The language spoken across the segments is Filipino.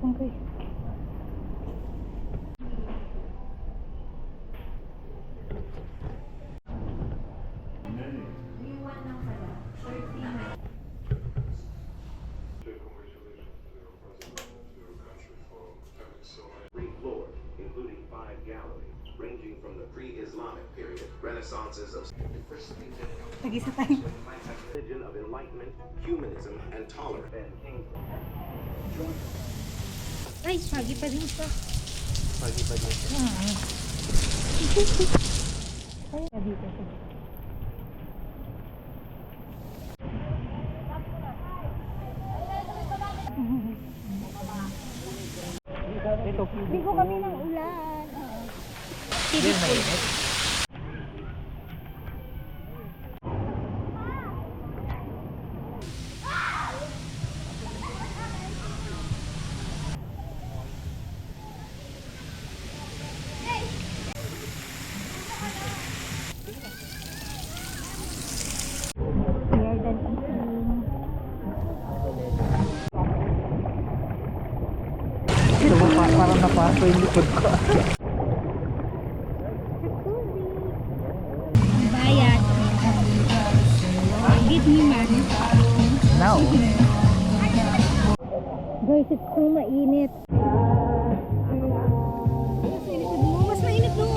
Okay. Including 5 galleries, ranging from the pre-Islamic period, renaissances of Tag-isa tayo. religion of enlightenment, humanism, and tolerance. And came Ay, sagi pa din siya. Pagi pa din. Ay, dito siya. Ito, Ligo kami ng ulan. Hindi mainit. Here than eating. Ito mo parang napaso yung likod ko. Bayad. Give me money. Now. Guys, it's so mainit. Mas mainit doon.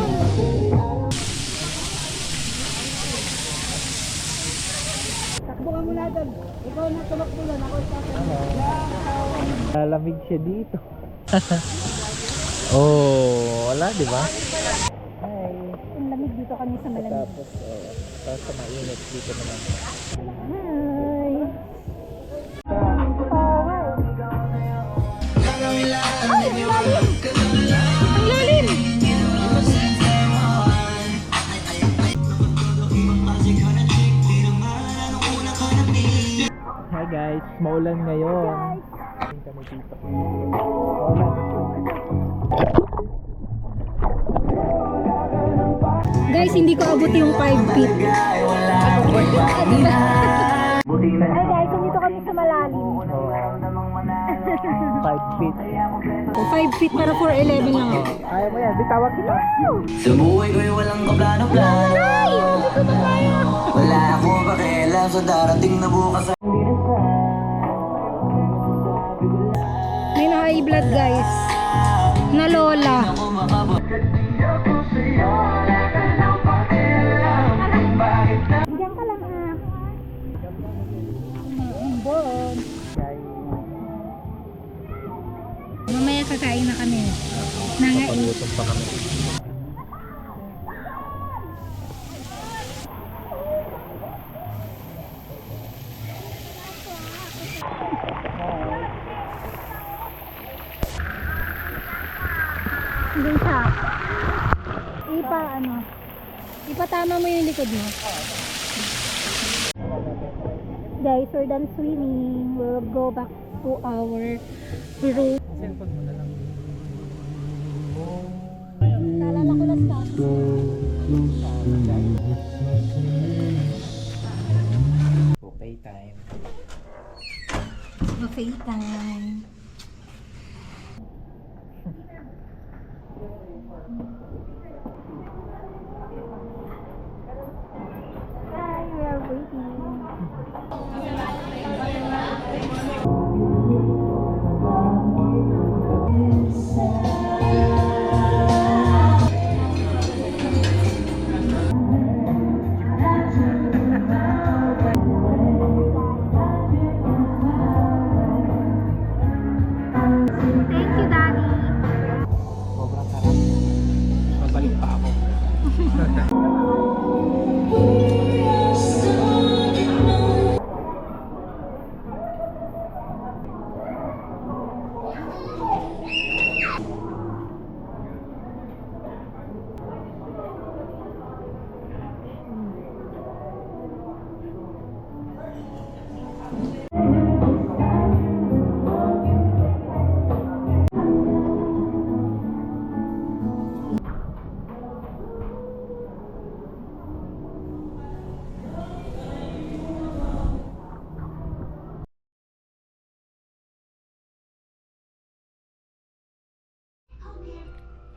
Takbo ka muna doon. Ikaw na tumakbo doon. Ako sa akin. Lalamig siya dito. Oh, wala, di ba? Hi. Ang lamig dito kami sa malamig. Tapos sa mainit dito naman. Hi. Ang lalim! Hi guys, maulan ngayon. Kami dito. Maulan. Guys, hindi ko abot yung 5 feet. Ay guys, nandito kami sa malalim. 5 feet. 5 feet para 4'11 lang. Ayaw mo yan, bitawag kita. Sa buhay ko'y walang kaplano-plano. Ay, hindi ko na kaya. Wala akong pakialam sa darating na bukas. May na-high blood guys. Na lola. Diyan ka lang ah. Bon. Mamaya kakain na kami. Nangain. Paglutom pa kami. Diyan siya. Ipatama mo yung likod mo. Guys, we're done swimming. We'll go back to our room. Cellphone mo na lang. Naalala ko lang sa Okay time. buffet time. Hi, we are waiting. Thank you, Daddy. Sobrang sarap. Babalik pa ako.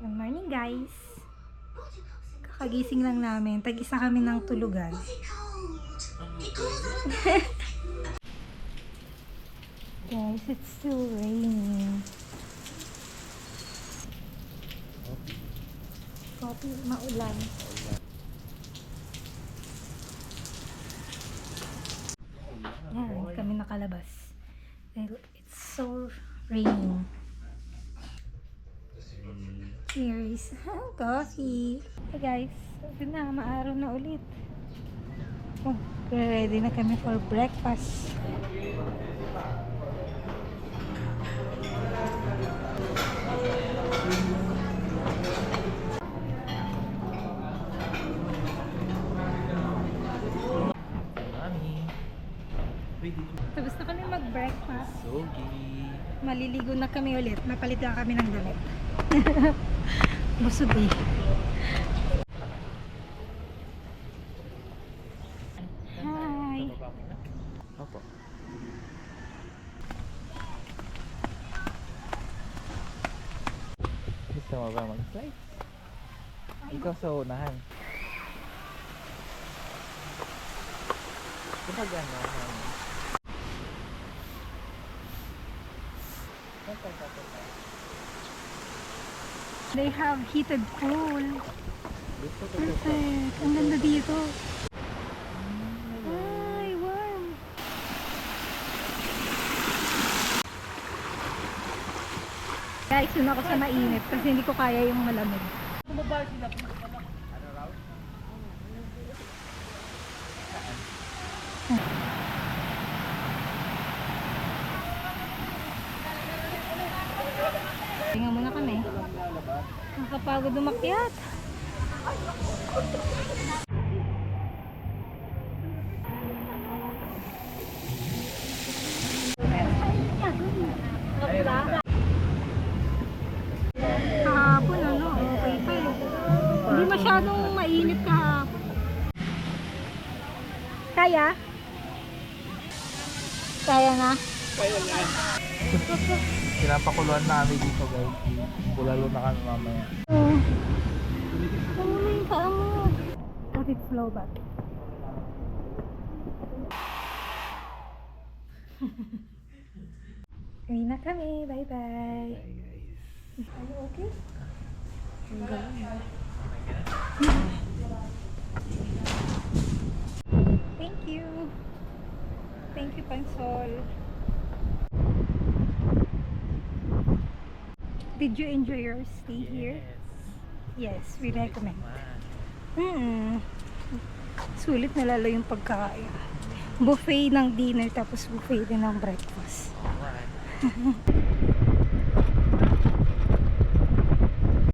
Good morning guys. Kakagising lang namin. Tag-isa kami ng tulugan. Guys, it's still raining. Coffee, maulan. Yan, kami nakalabas. Dahil it's so raining. Cheers! Coffee! Hey guys, ito na, maaraw na ulit. Oh, ready na kami for breakfast. Mami. Wait, dito. Tapos na kami mag-breakfast. Sogi. Maliligo na kami ulit. Napalit lang kami ng damit. Busog eh. Hi! Opo. Gusto mo ba mag-slide? Ikaw sa unahan. Kapag ano, They have heated pool. gusto ko Perfect. Ang ganda dito. Ay, warm. Guys, yun ako sa mainit kasi hindi ko kaya yung malamig. Tinga muna kami. Nakapagod umakyat. Kahapon ano, okay pa eh. Hindi masyadong mainit kahapon. Kaya? Kaya na? Pinapakuluan namin dito guys. Bulalo na kami mamaya. Oo. Ano na yung paa mo? But it's slow back. Uwi na kami. Bye-bye. Are you okay? Thank you. Thank you, Pansol. Did you enjoy your stay here? Yes, we recommend. Sulit na lalo yung pagkain. Buffet ng dinner tapos buffet din ng breakfast. Alright.